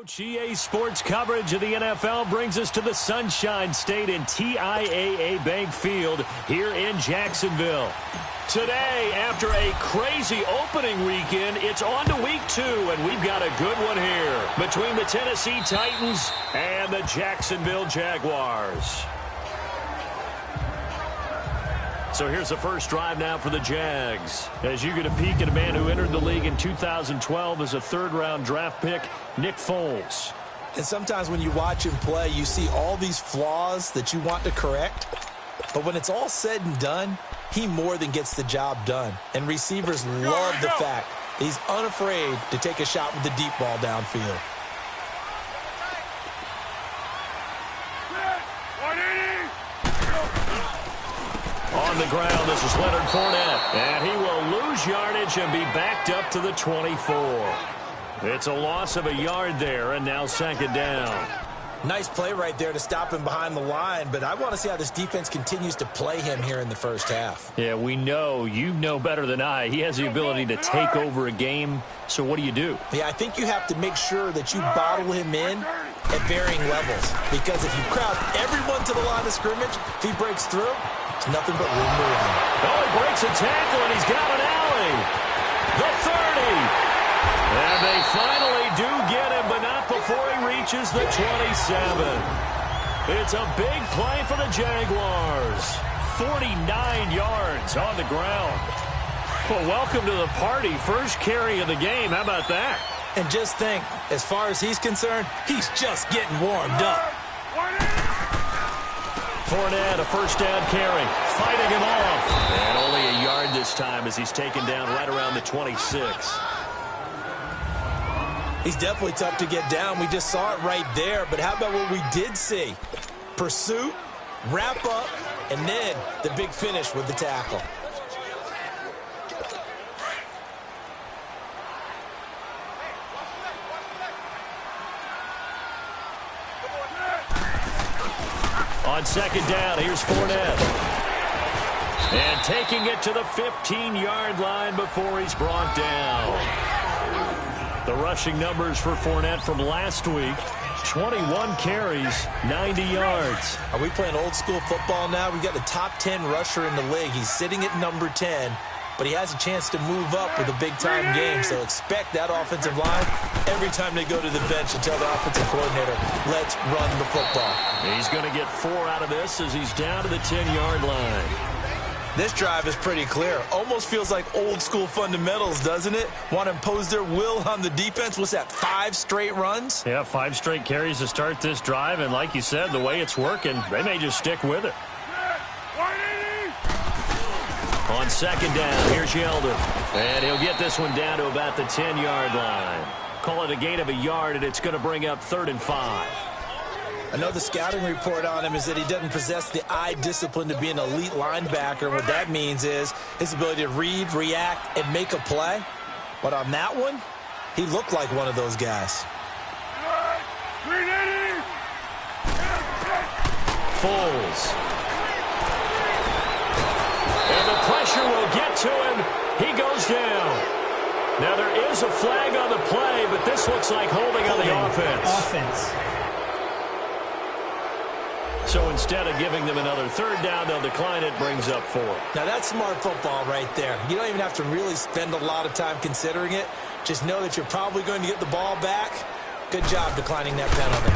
GA Sports coverage of the NFL brings us to the Sunshine State in TIAA Bank Field here in Jacksonville. Today, after a crazy opening weekend, it's on to week 2, and we've got a good one here between the Tennessee Titans and the Jacksonville Jaguars. So here's the first drive now for the Jags. As you get a peek at a man who entered the league in 2012 as a third-round draft pick, Nick Foles. And sometimes when you watch him play, you see all these flaws that you want to correct. But when it's all said and done, he more than gets the job done. And receivers love the fact he's unafraid to take a shot with the deep ball downfield. On the ground, this is Leonard Fournette. And he will lose yardage and be backed up to the 24. It's a loss of a yard there, and now second down. Nice play right there to stop him behind the line, but I want to see how this defense continues to play him here in the first half. Yeah, we know. You know better than I. He has the ability to take over a game, so what do you do? Yeah, I think you have to make sure that you bottle him in at varying levels, because if you crowd everyone to the line of scrimmage, if he breaks through, it's nothing but room to run. Oh, he breaks a tackle, and he's got an alley. The 30. And they finally do get him, but not before he reaches the 27. It's a big play for the Jaguars. 49 yards on the ground. Well, welcome to the party. First carry of the game. How about that? And just think, as far as he's concerned, he's just getting warmed up. Fournette, a first down carry, fighting him off. And only a yard this time as he's taken down right around the 26. He's definitely tough to get down. We just saw it right there. But how about what we did see? Pursuit, wrap up, and then the big finish with the tackle. On second down, here's Fournette. And taking it to the 15-yard line before he's brought down. The rushing numbers for Fournette from last week, 21 carries, 90 yards. Are we playing old school football now? We've got the top 10 rusher in the league. He's sitting at number 10, but he has a chance to move up with a big-time game. So expect that offensive line every time they go to the bench to tell the offensive coordinator, let's run the football. He's going to get 4 out of this as he's down to the 10-yard line. This drive is pretty clear. Almost feels like old school fundamentals, doesn't it? Want to impose their will on the defense. What's that, 5 straight runs? Yeah, 5 straight carries to start this drive. And like you said, the way it's working, they may just stick with it. On second down, here's Yeldon. And he'll get this one down to about the 10-yard line. Call it a gain of a yard, and it's going to bring up 3rd and 5. Another scouting report on him is that he doesn't possess the eye discipline to be an elite linebacker. What that means is his ability to read, react, and make a play. But on that one, he looked like one of those guys. Foles. And the pressure will get to him. He goes down. Now there is a flag on the play, but this looks like holding on the offense. So instead of giving them another 3rd down, they'll decline it, brings up 4. Now that's smart football right there. You don't even have to really spend a lot of time considering it. Just know that you're probably going to get the ball back. Good job declining that penalty.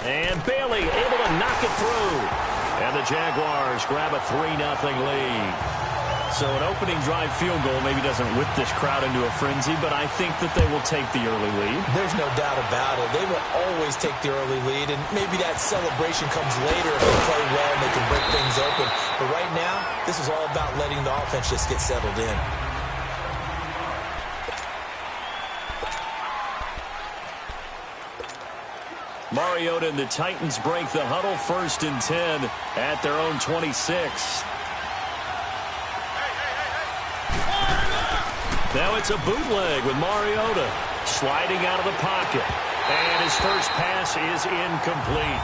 And Bailey able to knock it through. And the Jaguars grab a 3-0 lead. So an opening drive field goal maybe doesn't whip this crowd into a frenzy, but I think that they will take the early lead. There's no doubt about it. They will always take the early lead, and maybe that celebration comes later if they play well and they can break things open. But right now, this is all about letting the offense just get settled in. Mariota and the Titans break the huddle, 1st and 10 at their own 26. Now it's a bootleg with Mariota sliding out of the pocket. And his first pass is incomplete.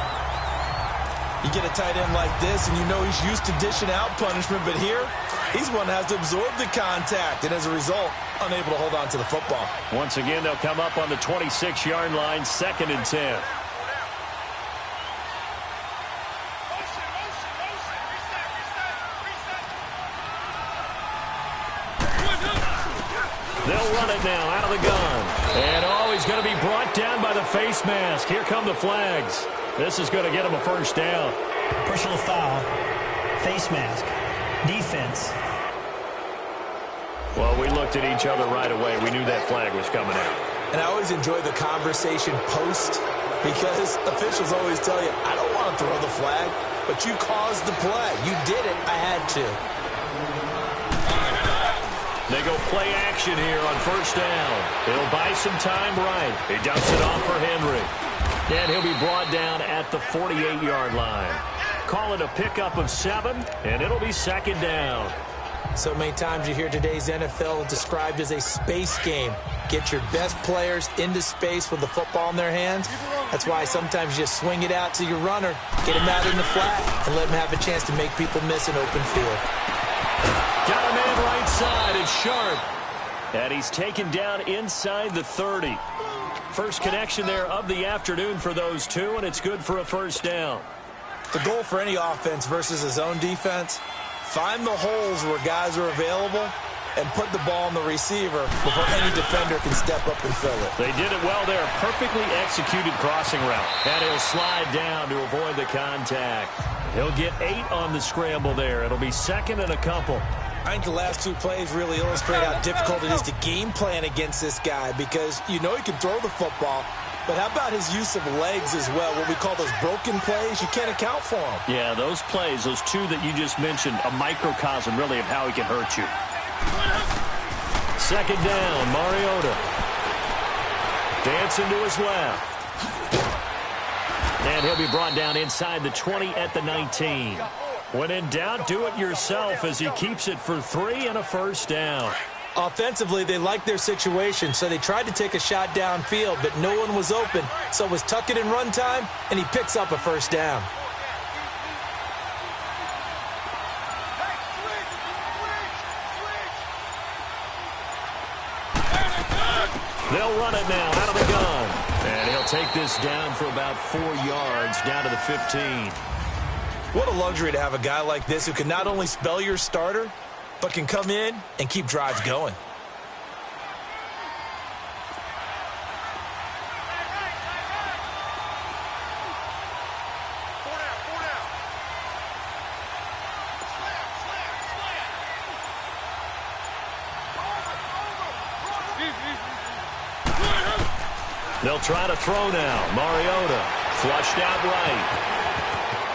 You get a tight end like this, and you know he's used to dishing out punishment, but here, He's one that has to absorb the contact, and as a result, unable to hold on to the football. Once again, they'll come up on the 26-yard line, 2nd and 10. They'll run it now out of the gun. And, he's going to be brought down by the face mask. Here come the flags. This is going to get him a first down. Personal foul, face mask, defense. Well, we looked at each other right away. We knew that flag was coming out. And I always enjoy the conversation post because officials always tell you, I don't want to throw the flag, but you caused the play. You did it. I had to. They go play action here on first down. He'll buy some time right. He dumps it off for Henry. And he'll be brought down at the 48-yard line. Call it a pickup of 7, and it'll be 2nd down. So many times you hear today's NFL described as a space game. Get your best players into space with the football in their hands. That's why sometimes you just swing it out to your runner, get him out in the flat, and let him have a chance to make people miss an open field. Got a man right side. It's Sharp. And he's taken down inside the 30. First connection there of the afternoon for those two, and it's good for a first down. The goal for any offense versus his own defense, find the holes where guys are available and put the ball on the receiver before any defender can step up and fill it. They did it well there. Perfectly executed crossing route. And he'll slide down to avoid the contact. He'll get 8 on the scramble there. It'll be 2nd and a couple. I think the last 2 plays really illustrate how difficult it is to game plan against this guy because you know he can throw the football, but how about his use of legs as well, what we call those broken plays? You can't account for them. Yeah, those plays, those 2 that you just mentioned, a microcosm really of how he can hurt you. 2nd down, Mariota. Dancing to his left. And he'll be brought down inside the 20 at the 19. When in doubt, do it yourself as he keeps it for 3 and a first down. Offensively, they liked their situation, so they tried to take a shot downfield, but no one was open. So it was tuck it in run time, and he picks up a first down. They'll run it now out of the gun. And he'll take this down for about 4 yards down to the 15. What a luxury to have a guy like this who can not only spell your starter, but can come in and keep drives going. They'll try to throw now. Mariota flushed out right.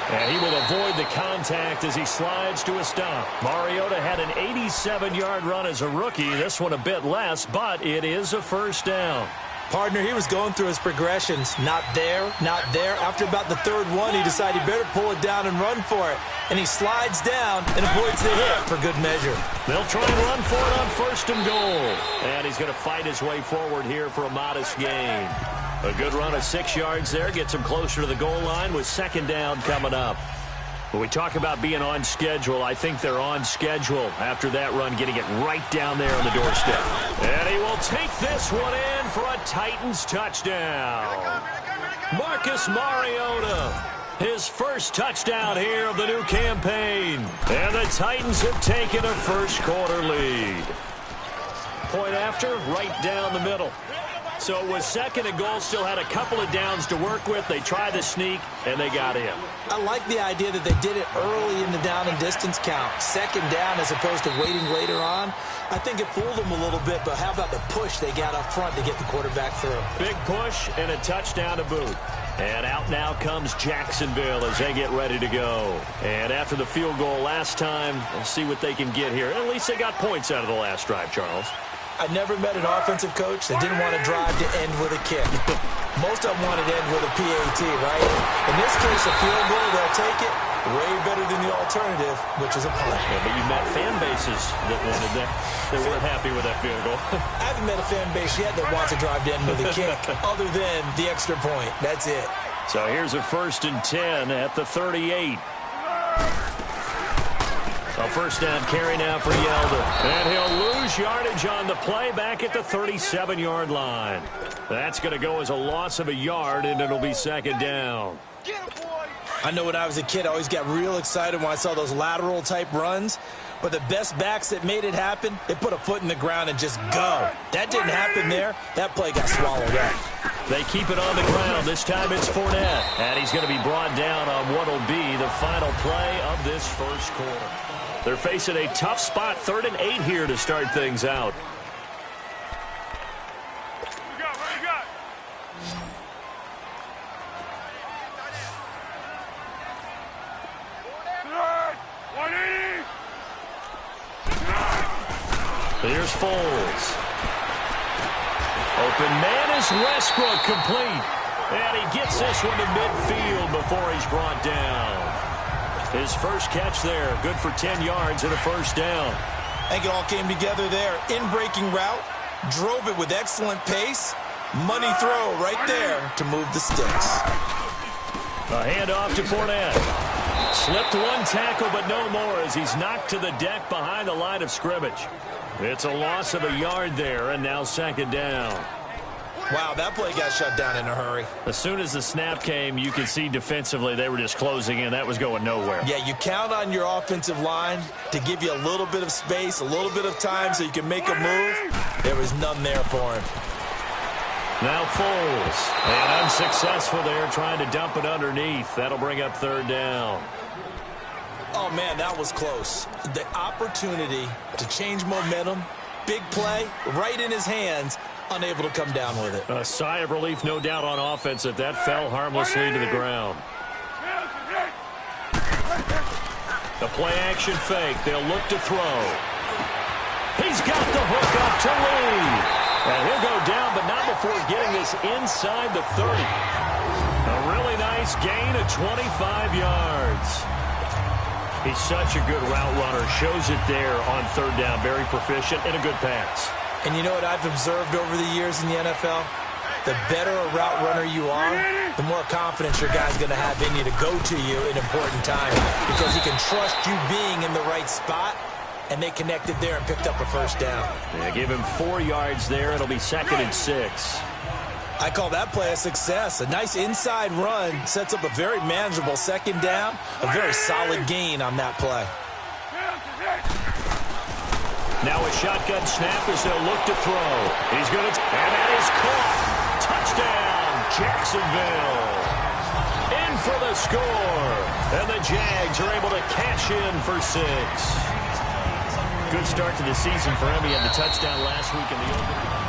And he will avoid the contact as he slides to a stop. Mariota had an 87-yard run as a rookie. This one a bit less, but it is a first down. Partner, he was going through his progressions. Not there, not there. After about the 3rd one, he decided he better pull it down and run for it. And he slides down and avoids the hit for good measure. They'll try and run for it on 1st and goal. And he's going to fight his way forward here for a modest gain. A good run of 6 yards there gets him closer to the goal line with 2nd down coming up. When we talk about being on schedule, I think they're on schedule after that run, getting it right down there on the doorstep. And he will take this one in for a Titans touchdown. Marcus Mariota, his first touchdown here of the new campaign. And the Titans have taken a first quarter lead. Point after, right down the middle. So it was 2nd and goal, still had a couple of downs to work with. They tried the sneak, and they got in. I like the idea that they did it early in the down and distance count. 2nd down as opposed to waiting later on. I think it fooled them a little bit, but how about the push they got up front to get the quarterback through? Big push and a touchdown to boot. And out now comes Jacksonville as they get ready to go. And after the field goal last time, we'll see what they can get here. At least they got points out of the last drive, Charles. I never met an offensive coach that didn't want to drive to end with a kick. Most of them wanted to end with a PAT, right? In this case, a field goal, they'll take it. Way better than the alternative, which is a punt. Yeah, but you met fan bases that wanted that. They weren't happy with that field goal. I haven't met a fan base yet that wants to drive to end with a kick, other than the extra point. That's it. So here's a 1st and 10 at the 38. A first down carry now for Yeldon. And he'll lose yardage on the play back at the 37-yard line. That's going to go as a loss of a yard, and it'll be second down. I know when I was a kid, I always got real excited when I saw those lateral-type runs. But the best backs that made it happen, they put a foot in the ground and just go. That didn't happen there. That play got swallowed up. They keep it on the ground. This time it's Fournette. And he's going to be brought down on what will be the final play of this first quarter. They're facing a tough spot, 3rd and 8 here to start things out. Here's Foles. Open man is Westbrook, complete. And he gets this one to midfield before he's brought down. His first catch there, good for 10 yards and a first down. I think it all came together there. In-breaking route, drove it with excellent pace. Money throw right there to move the sticks. A handoff to Fournette. Slipped one tackle, but no more as he's knocked to the deck behind the line of scrimmage. It's a loss of a yard there, and now second down. Wow, that play got shut down in a hurry. As soon as the snap came, you could see defensively they were just closing in. That was going nowhere. Yeah, you count on your offensive line to give you a little bit of space, a little bit of time so you can make a move. There was none there for him. Now Foles. And unsuccessful there, trying to dump it underneath. That'll bring up third down. Oh, man, that was close. The opportunity to change momentum, big play, right in his hands, unable to come down with it. A sigh of relief, no doubt, on offense that fell harmlessly to the ground. The play-action fake. They'll look to throw. He's got the hook up to Lee. And he'll go down, but not before getting this inside the 30. A really nice gain of 25 yards. He's such a good route runner. Shows it there on third down. Very proficient and a good pass. And you know what I've observed over the years in the NFL? The better a route runner you are, the more confidence your guy's going to have in you to go to you in important times because he can trust you being in the right spot, and they connected there and picked up a first down. Yeah, give him 4 yards there. It'll be 2nd and 6. I call that play a success. A nice inside run sets up a very manageable second down, a very solid gain on that play. Now a shotgun snap as they'll look to throw. He's going to, and that is caught. Touchdown, Jacksonville. In for the score. And the Jags are able to cash in for 6. Good start to the season for him. He had the touchdown last week in the opener.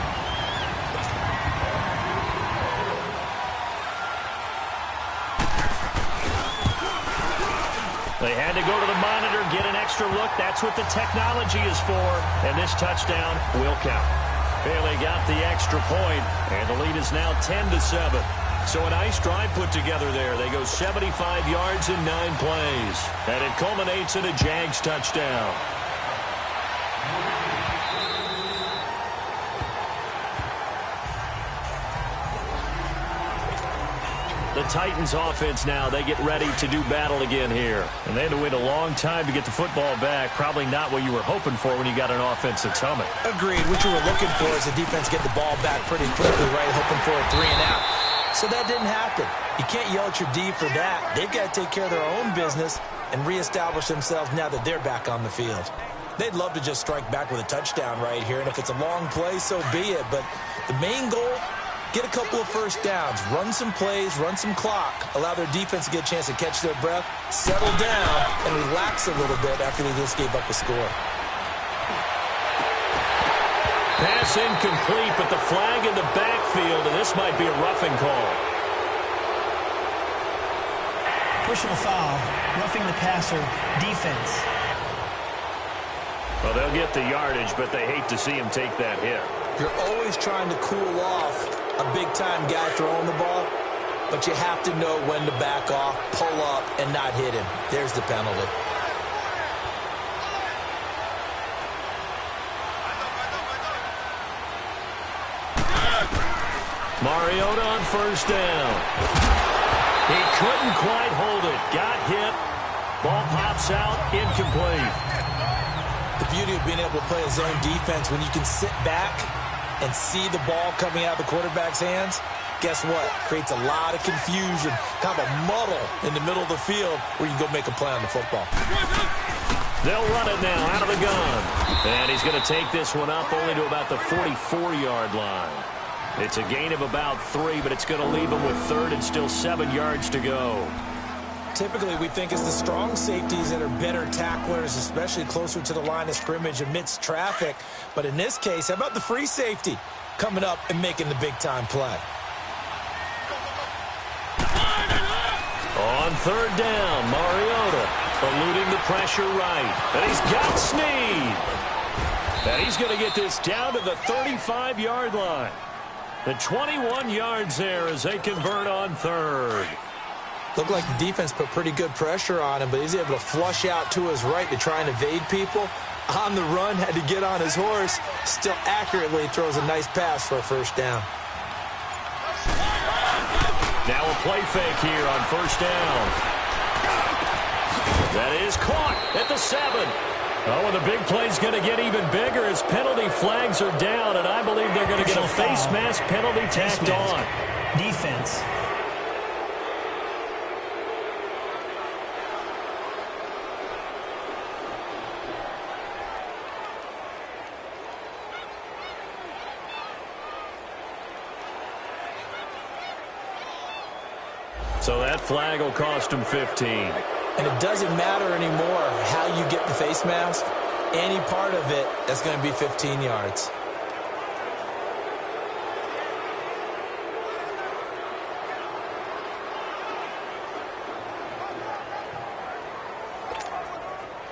They had to go to the monitor, get an extra look. That's what the technology is for. And this touchdown will count. Bailey got the extra point, and the lead is now 10-7. So a nice drive put together there. They go 75 yards in 9 plays. And it culminates in a Jags touchdown. The Titans offense now, they get ready to do battle again here. And they had to wait a long time to get the football back. Probably not what you were hoping for when you got an offense that's humming. Agreed. What you were looking for is the defense get the ball back pretty quickly, right? Hoping for a 3 and out. So that didn't happen. You can't yell at your D for that. They've got to take care of their own business and reestablish themselves now that they're back on the field. They'd love to just strike back with a touchdown right here. And if it's a long play, so be it. But the main goal, get a couple of first downs, run some plays, run some clock, allow their defense to get a chance to catch their breath, settle down, and relax a little bit after they just gave up a score. Pass incomplete, but the flag in the backfield, and this might be a roughing call. Personal foul, roughing the passer, defense. Well, they'll get the yardage, but they hate to see him take that hit. You're always trying to cool off a big-time guy throwing the ball, but you have to know when to back off, pull up, and not hit him. There's the penalty. Mariota on first down. He couldn't quite hold it. Got hit, Ball pops out, incomplete. The beauty of being able to play a zone defense when you can sit back and see the ball coming out of the quarterback's hands, guess what? Creates a lot of confusion, kind of a muddle in the middle of the field where you can go make a play on the football. They'll run it now out of the gun. And he's going to take this one up only to about the 44-yard line. It's a gain of about 3, but it's going to leave him with third and still 7 yards to go. Typically, we think it's the strong safeties that are better tacklers, especially closer to the line of scrimmage amidst traffic. But in this case, how about the free safety coming up and making the big-time play? On third down, Mariota eluding the pressure right. And he's got Snead. And he's going to get this down to the 35-yard line. The 21 yards there as they convert on third. Looked like the defense put pretty good pressure on him, but he's able to flush out to his right to try and evade people. On the run, had to get on his horse. Still accurately throws a nice pass for a first down. Now a play fake here on first down. That is caught at the 7. Oh, and the big play's going to get even bigger as penalty flags are down, and I believe they're going to get a face mask penalty tacked on. Defense. So that flag will cost him 15. And it doesn't matter anymore how you get the face mask. Any part of it, that's going to be 15 yards.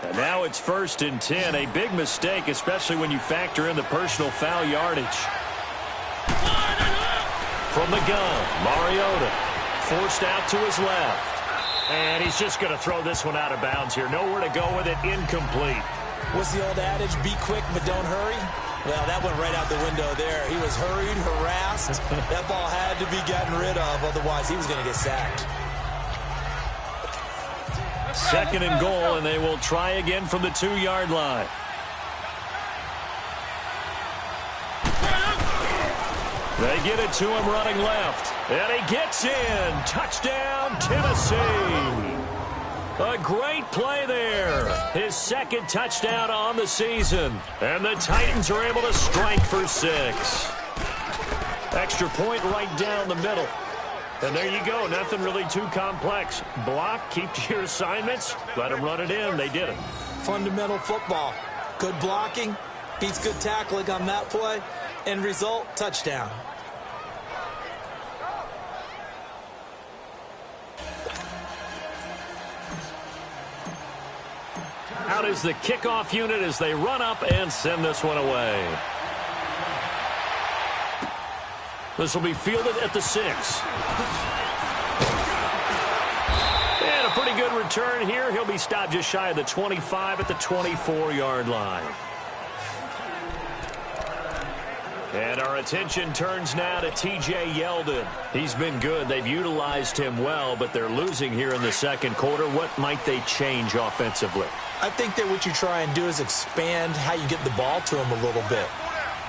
And now it's 1st and 10. A big mistake, especially when you factor in the personal foul yardage. From the gun, Mariota forced out to his left. And he's just going to throw this one out of bounds here. Nowhere to go with it. Incomplete. What's the old adage? Be quick, but don't hurry. Well, that went right out the window there. He was hurried, harassed. That ball had to be gotten rid of. Otherwise, he was going to get sacked. 2nd and goal, and they will try again from the 2-yard line. They get it to him running left. And he gets in. Touchdown, Tennessee. A great play there. His 2nd touchdown on the season. And the Titans are able to strike for 6. Extra point right down the middle. And there you go. Nothing really too complex. Block, keep to your assignments. Let them run it in. They did it. Fundamental football. Good blocking. Beats good tackling on that play. End result, touchdown. Out is the kickoff unit as they run up and send this one away. This will be fielded at the 6. And a pretty good return here. He'll be stopped just shy of the 25 at the 24-yard line. And our attention turns now to T.J. Yeldon. He's been good. They've utilized him well, but they're losing here in the 2nd quarter. What might they change offensively? I think that what you try and do is expand how you get the ball to him a little bit.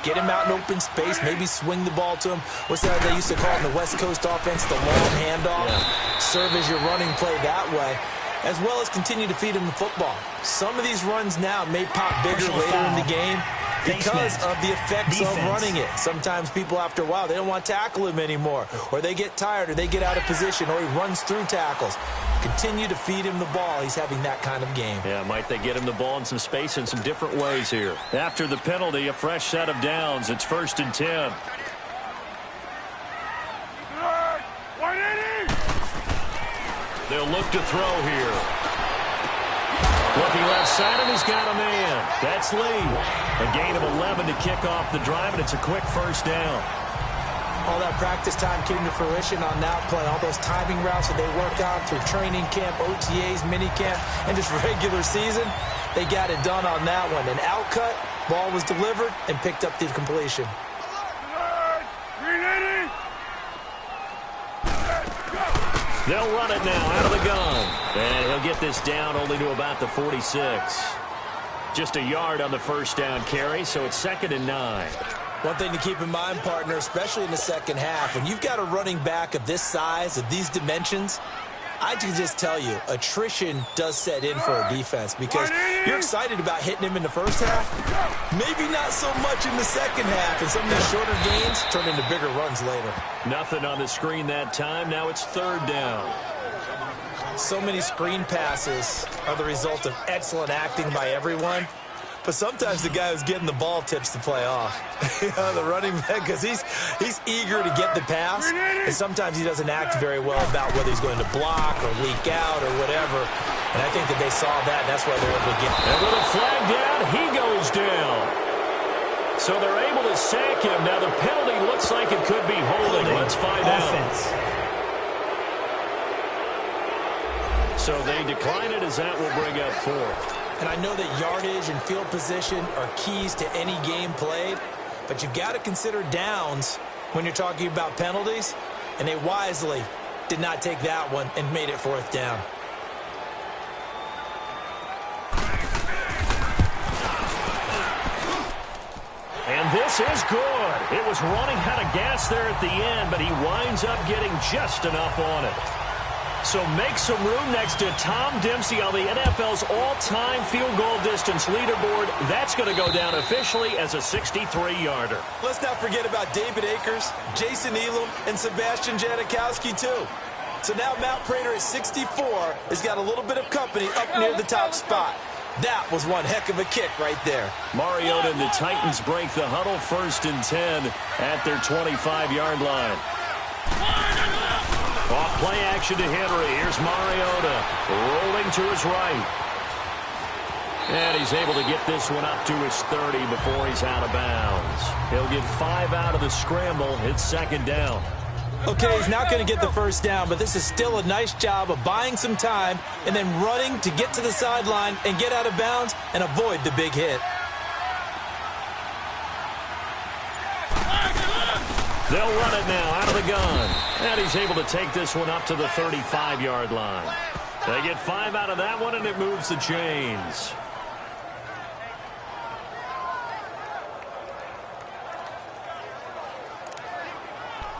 Get him out in open space, maybe swing the ball to him. What's that they used to call it in the West Coast offense, the long handoff? Yeah. Serve as your running play that way, as well as continue to feed him the football. Some of these runs now may pop bigger later in the game because of the effects of running it. Sometimes people, after a while, they don't want to tackle him anymore, or they get tired, or they get out of position, or he runs through tackles. Continue to feed him the ball. He's having that kind of game. Yeah, might they get him the ball in some space in some different ways here. After the penalty, a fresh set of downs. It's 1st and 10. They'll look to throw here. Looking left side, and he's got a man. That's Lee. A gain of 11 to kick off the drive, and it's a quick first down. All that practice time came to fruition on that play. All those timing routes that they worked on through training camp, OTAs, mini camp, and just regular season, they got it done on that one. An outcut, ball was delivered, and picked up the completion. They'll run it now out of the gun. And he'll get this down only to about the 46. Just a yard on the first down carry, so it's 2nd and 9. One thing to keep in mind, partner, especially in the second half, when you've got a running back of this size, of these dimensions, I can just tell you, attrition does set in for a defense because you're excited about hitting him in the first half. Maybe not so much in the second half, and some of these shorter gains turn into bigger runs later. Nothing on the screen that time. Now it's 3rd down. So many screen passes are the result of excellent acting by everyone. But sometimes the guy who's getting the ball tips the play off. The running back, because he's eager to get the pass, and sometimes he doesn't act very well about whether he's going to block or leak out or whatever. And I think that they saw that, and that's why they're able to get him. And with a flag down, he goes down. So they're able to sack him. Now the penalty looks like it could be holding. Let's find out. So they decline it as that will bring up 4th. And I know that yardage and field position are keys to any game played, but you've got to consider downs when you're talking about penalties, and they wisely did not take that one and made it 4th down. And this is good. It was running out of gas there at the end, but he winds up getting just enough on it. So make some room next to Tom Dempsey on the NFL's all-time field goal distance leaderboard. That's going to go down officially as a 63-yarder. Let's not forget about David Akers, Jason Elam, and Sebastian Janikowski, too. So now Matt Prater at 64 has got a little bit of company up near the top spot. That was one heck of a kick right there. Mariota and the Titans break the huddle 1st and 10 at their 25-yard line. Off play action to Henry. Here's Mariota rolling to his right. And he's able to get this one up to his 30 before he's out of bounds. He'll get 5 out of the scramble. It's 2nd down. Okay, he's not going to get the first down, but this is still a nice job of buying some time and then running to get to the sideline and get out of bounds and avoid the big hit. They'll run it now out of the gun. And he's able to take this one up to the 35-yard line. They get 5 out of that one, and it moves the chains.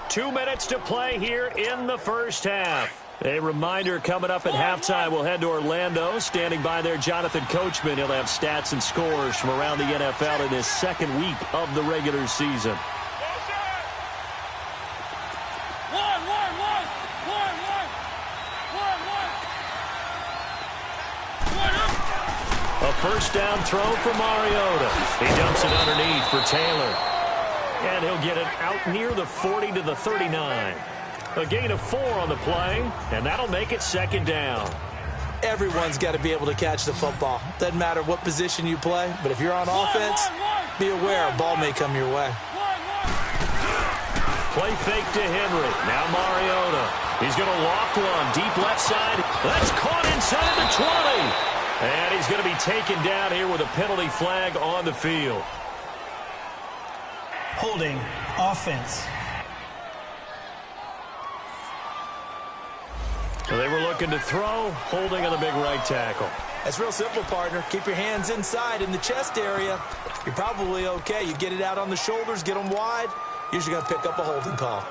Two minutes to play here in the first half. A reminder coming up at halftime, we'll head to Orlando. Standing by there, Jonathan Coachman. He'll have stats and scores from around the NFL in his 2nd week of the regular season. A first down throw for Mariota. He dumps it underneath for Taylor. And he'll get it out near the 40 to the 39. A gain of 4 on the play, and that'll make it 2nd down. Everyone's got to be able to catch the football. Doesn't matter what position you play, but if you're on offense, be aware a ball may come your way. Play fake to Henry. Now Mariota. He's going to loft one. Deep left side. That's caught inside the 20. And he's going to be taken down here with a penalty flag on the field. Holding, offense. So they were looking to throw, holding on the big right tackle. That's real simple, partner. Keep your hands inside in the chest area. You're probably okay. You get it out on the shoulders, get them wide. Usually going to pick up a holding call.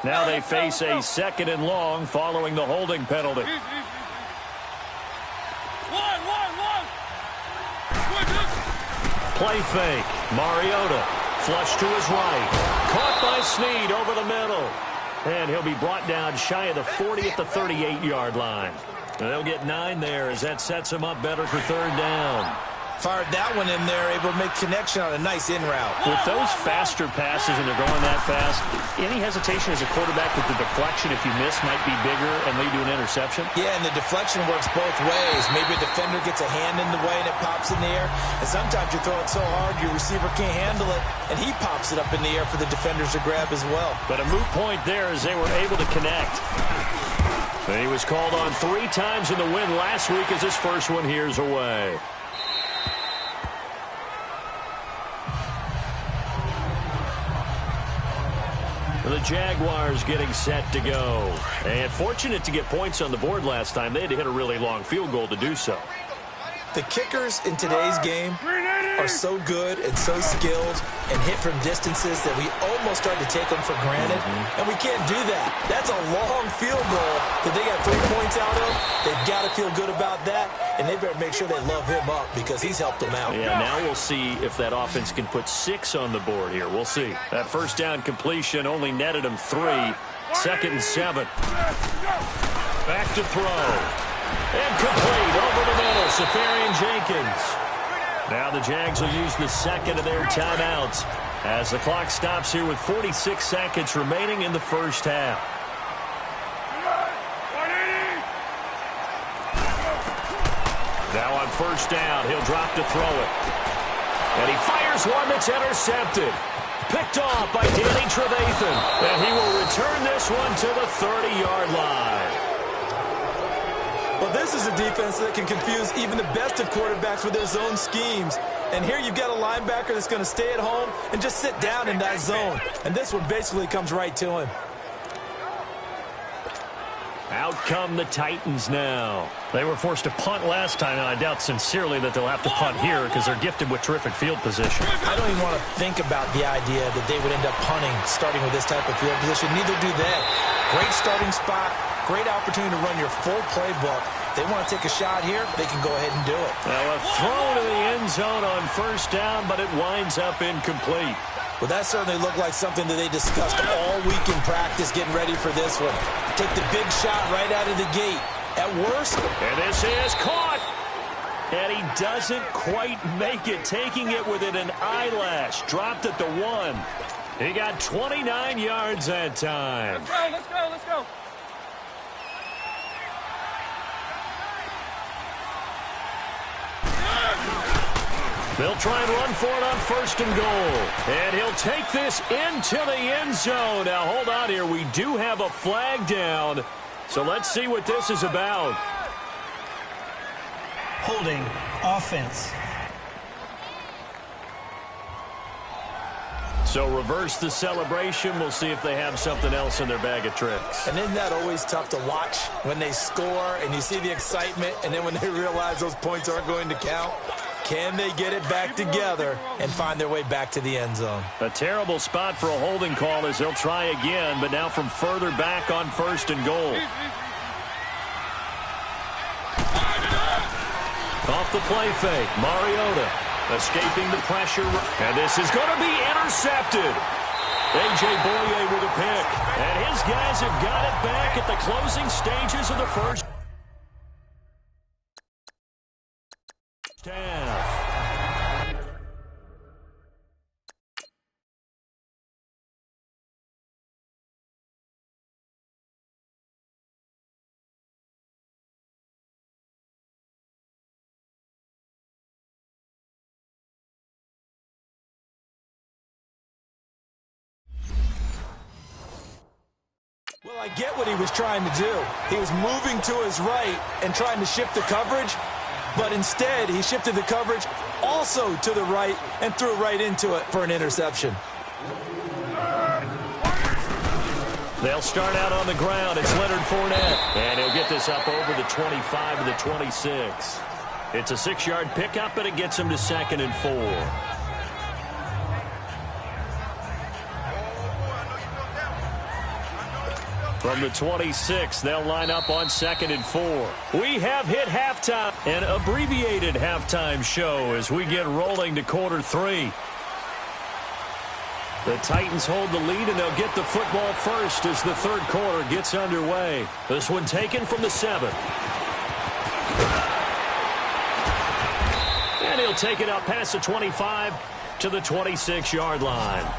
Now they face a 2nd and long following the holding penalty. Play fake. Mariota. Flush to his right. Caught by Snead over the middle. And he'll be brought down shy of the 40 at the 38-yard line. And they'll get 9 there as that sets him up better for 3rd down. Fired that one in there, able to make connection on a nice in route. With those faster passes and they're going that fast, any hesitation as a quarterback that the deflection, if you miss, might be bigger and lead to an interception? Yeah, and the deflection works both ways. Maybe a defender gets a hand in the way and it pops in the air. And sometimes you throw it so hard your receiver can't handle it, and he pops it up in the air for the defenders to grab as well. But a moot point there as they were able to connect. He was called on 3 times in the win last week as his first one here's away. the Jaguars getting set to go. And fortunate to get points on the board last time. They had to hit a really long field goal to do so. The kickers in today's game are so good and so skilled and hit from distances that we almost start to take them for granted. And we can't do that. That's a long field goal that they got 3 points out of. They've got to feel good about that, and they better make sure they love him up because he's helped them out. Yeah, now we'll see if that offense can put 6 on the board here. We'll see. That first down completion only netted him 3. 2nd and 7. Back to throw. Incomplete over the middle. Safarian Jenkins. Now the Jags will use the second of their timeouts as the clock stops here with 46 seconds remaining in the first half. Now on first down, he'll drop to throw it. And he fires one that's intercepted. Picked off by Danny Trevathan. And he will return this one to the 30-yard line. Well, this is a defense that can confuse even the best of quarterbacks with their zone schemes. And here you've got a linebacker that's going to stay at home and just sit down in that zone. And this one basically comes right to him. Out come the Titans now. They were forced to punt last time, and I doubt sincerely that they'll have to punt here because they're gifted with terrific field position. I don't even want to think about the idea that they would end up punting starting with this type of field position. Neither do they. Great starting spot, great opportunity to run your full playbook. They want to take a shot here, they can go ahead and do it. Now a throw to the end zone on first down, but it winds up incomplete. Well, that certainly looked like something that they discussed all week in practice getting ready for this one. Take the big shot right out of the gate. At worst. And this is caught. And he doesn't quite make it, taking it within an eyelash. Dropped at the 1. He got 29 yards that time. Let's go, let's go, let's go. They'll try and run for it on first and goal. And he'll take this into the end zone. Now, hold on here. We do have a flag down. So let's see what this is about. Holding offense. So reverse the celebration. We'll see if they have something else in their bag of tricks. And isn't that always tough to watch when they score and you see the excitement, and then when they realize those points aren't going to count? Can they get it back together and find their way back to the end zone? A terrible spot for a holding call as they'll try again, but now from further back on first and goal. Off the play fake, Mariota escaping the pressure, and this is going to be intercepted. A.J. Boye with a pick, and his guys have got it back at the closing stages of the first half. Well, I get what he was trying to do. He was moving to his right and trying to shift the coverage, but instead he shifted the coverage also to the right and threw right into it for an interception. They'll start out on the ground. It's Leonard Fournette, and he'll get this up over the 25 to the 26. It's a 6-yard pickup, and it gets him to 2nd and 4. From the 26, they'll line up on 2nd and 4. We have hit halftime, an abbreviated halftime show as we get rolling to quarter 3. The Titans hold the lead, and they'll get the football first as the third quarter gets underway. This one taken from the 7. And he'll take it up past the 25 to the 26-yard line.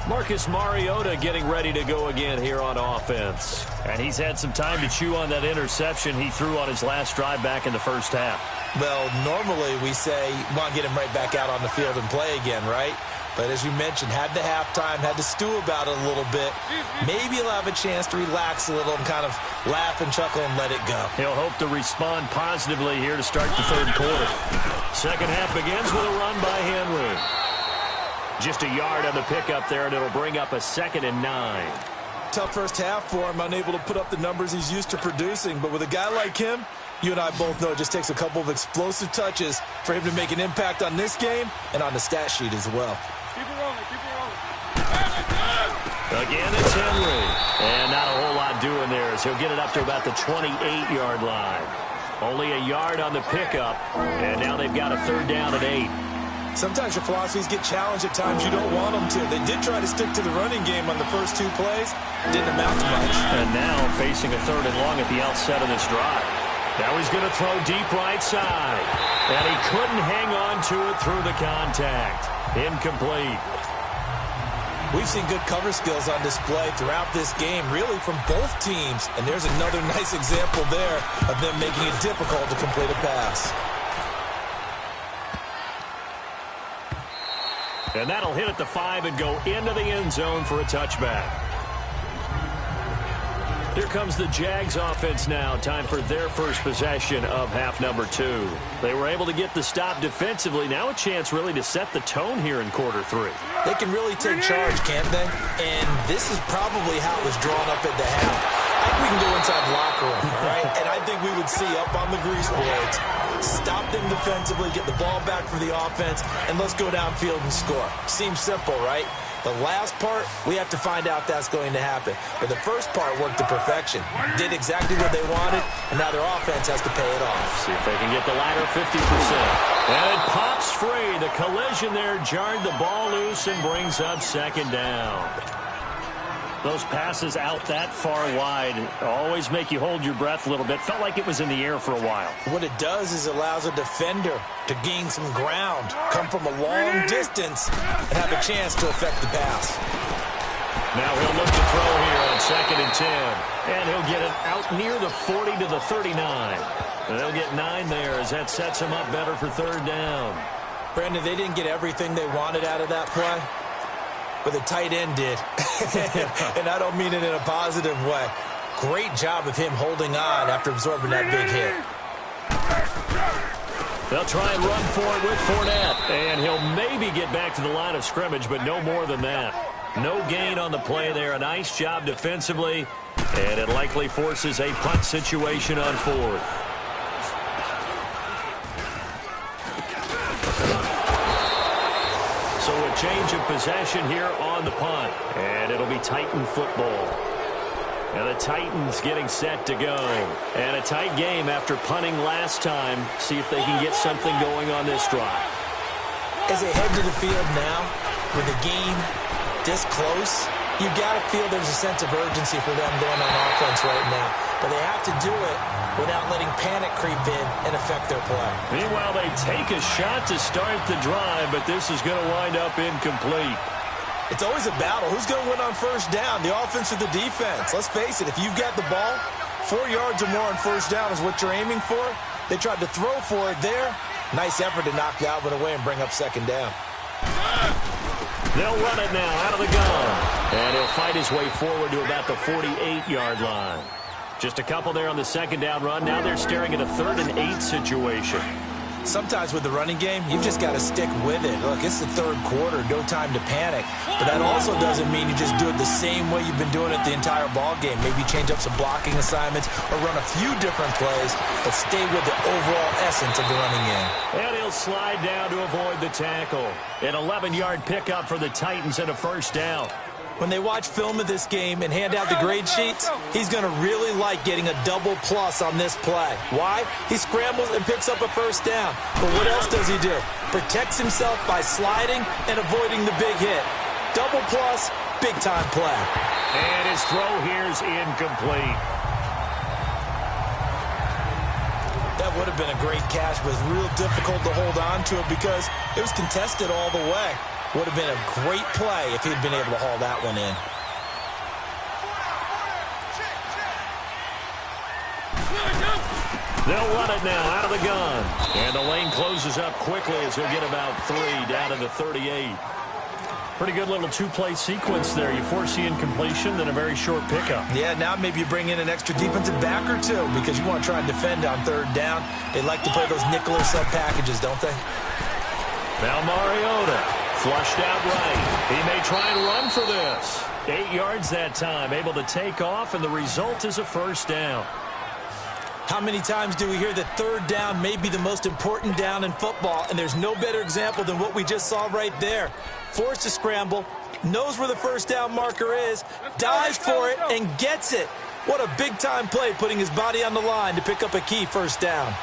Marcus Mariota getting ready to go again here on offense. And he's had some time to chew on that interception he threw on his last drive back in the first half. Well, normally we say you want to get him right back out on the field and play again, right? But as you mentioned, had the halftime, had to stew about it a little bit. Maybe he'll have a chance to relax a little and kind of laugh and chuckle and let it go. He'll hope to respond positively here to start the third quarter. Second half begins with a run by Henry. Just a yard on the pickup there, and it'll bring up a 2nd and 9. Tough first half for him, unable to put up the numbers he's used to producing. But with a guy like him, you and I both know it just takes a couple of explosive touches for him to make an impact on this game and on the stat sheet as well. Keep it rolling, keep it rolling. Again, it's Henry. And not a whole lot doing there as he'll get it up to about the 28-yard line. Only a yard on the pickup, and now they've got a 3rd down and 8. Sometimes your philosophies get challenged at times you don't want them to. They did try to stick to the running game on the first 2 plays. Didn't amount to much. And now facing a 3rd and long at the outset of this drive. Now he's going to throw deep right side. And he couldn't hang on to it through the contact. Incomplete. We've seen good cover skills on display throughout this game, really from both teams. And there's another nice example there of them making it difficult to complete a pass. And that'll hit at the 5 and go into the end zone for a touchback. Here comes the Jags offense now. Time for their first possession of half number 2. They were able to get the stop defensively. Now a chance really to set the tone here in quarter 3. They can really take charge, can't they? And this is probably how it was drawn up at the half. I think we can go inside the locker room, all right? And I think we would see up on the grease boards, stop them defensively, get the ball back for the offense, and let's go downfield and score. Seems simple, right? The last part, we have to find out that's going to happen. But the first part worked to perfection. Did exactly what they wanted, and now their offense has to pay it off. See if they can get the latter 50%. And it pops free. The collision there jarred the ball loose and brings up 2nd down. Those passes out that far wide always make you hold your breath a little bit. Felt like it was in the air for a while. What it does is allows a defender to gain some ground, come from a long distance, and have a chance to affect the pass. Now he'll look to throw here on 2nd and 10. And he'll get it out near the 40 to the 39. And they'll get 9 there as that sets him up better for 3rd down. Brandon, they didn't get everything they wanted out of that play, but the tight end did. And I don't mean it in a positive way. Great job of him holding on after absorbing that big hit. They'll try and run for it with Fournette. And he'll maybe get back to the line of scrimmage, but no more than that. No gain on the play there. A nice job defensively. And it likely forces a punt situation on 4th. So a change of possession here on the punt. And it'll be Titan football. And the Titans getting set to go. And a tight game after punting last time. See if they can get something going on this drive. As they head to the field now, with the game this close, you've got to feel there's a sense of urgency for them going on offense right now. But they have to do it without letting panic creep in and affect their play. Meanwhile, they take a shot to start the drive, but this is going to wind up incomplete. It's always a battle. Who's going to win on 1st down, the offense or the defense? Let's face it, if you've got the ball, 4 yards or more on 1st down is what you're aiming for. They tried to throw for it there. Nice effort to knock Dalvin away and bring up 2nd down. They'll run it now out of the gun. And he'll fight his way forward to about the 48-yard line. Just a couple there on the 2nd down run. Now they're staring at a 3rd and 8 situation. Sometimes with the running game, you've just got to stick with it. Look, it's the 3rd quarter, no time to panic. But that also doesn't mean you just do it the same way you've been doing it the entire ball game. Maybe change up some blocking assignments or run a few different plays, but stay with the overall essence of the running game. And he'll slide down to avoid the tackle. An 11-yard pickup for the Titans and a 1st down. When they watch film of this game and hand out the grade sheets, he's going to really like getting a double plus on this play. Why? He scrambles and picks up a 1st down. But what else does he do? Protects himself by sliding and avoiding the big hit. Double plus, big-time play. And his throw here is incomplete. That would have been a great catch, but it's real difficult to hold on to it because it was contested all the way. Would have been a great play if he'd been able to haul that one in. They'll run it now out of the gun. And the lane closes up quickly as he'll get about 3 down to the 38. Pretty good little 2-play sequence there. You force the incompletion, then a very short pickup. Yeah, now maybe you bring in an extra defensive back or 2 because you want to try and defend on 3rd down. They like to play those nickel or sub packages, don't they? Now Mariota Flushed out right. He may try and run for this. 8 yards that time, able to take off, and the result is a first down. How many times do we hear that third down may be the most important down in football, and there's no better example than what we just saw right there. Forced to scramble, knows where the first down marker is, dives for it, and gets it. What a big-time play, putting his body on the line to pick up a key first down.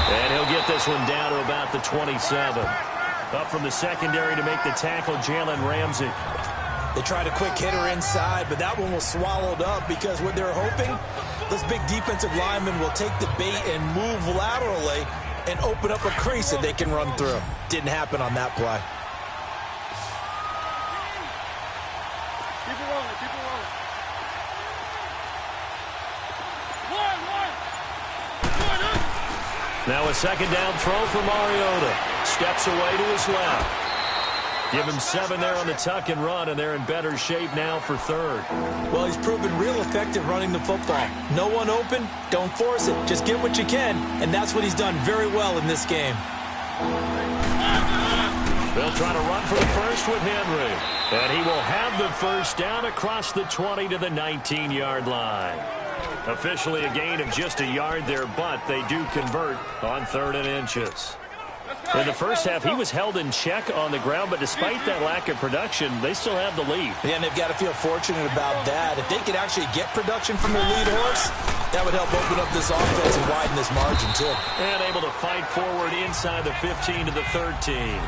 And he'll get this one down to about the 27. Up from the secondary to make the tackle, Jalen Ramsey. They tried a quick hitter inside, but that one was swallowed up because what they're hoping, those big defensive linemen will take the bait and move laterally and open up a crease that they can run through. Didn't happen on that play. Keep it rolling, keep it rolling. Now a second down throw for Mariota. Steps away to his left. Give him 7 there on the tuck and run, and they're in better shape now for third. Well, he's proven real effective running the football. No one open, don't force it. Just get what you can, and that's what he's done very well in this game. They'll try to run for the first with Henry. And he will have the first down across the 20 to the 19-yard line. Officially a gain of just a yard there, but they do convert on 3rd and inches. In the first half, he was held in check on the ground, but despite that lack of production, they still have the lead. Yeah, and they've got to feel fortunate about that. If they could actually get production from their lead horse, that would help open up this offense and widen this margin, too. And able to fight forward inside the 15 to the 13.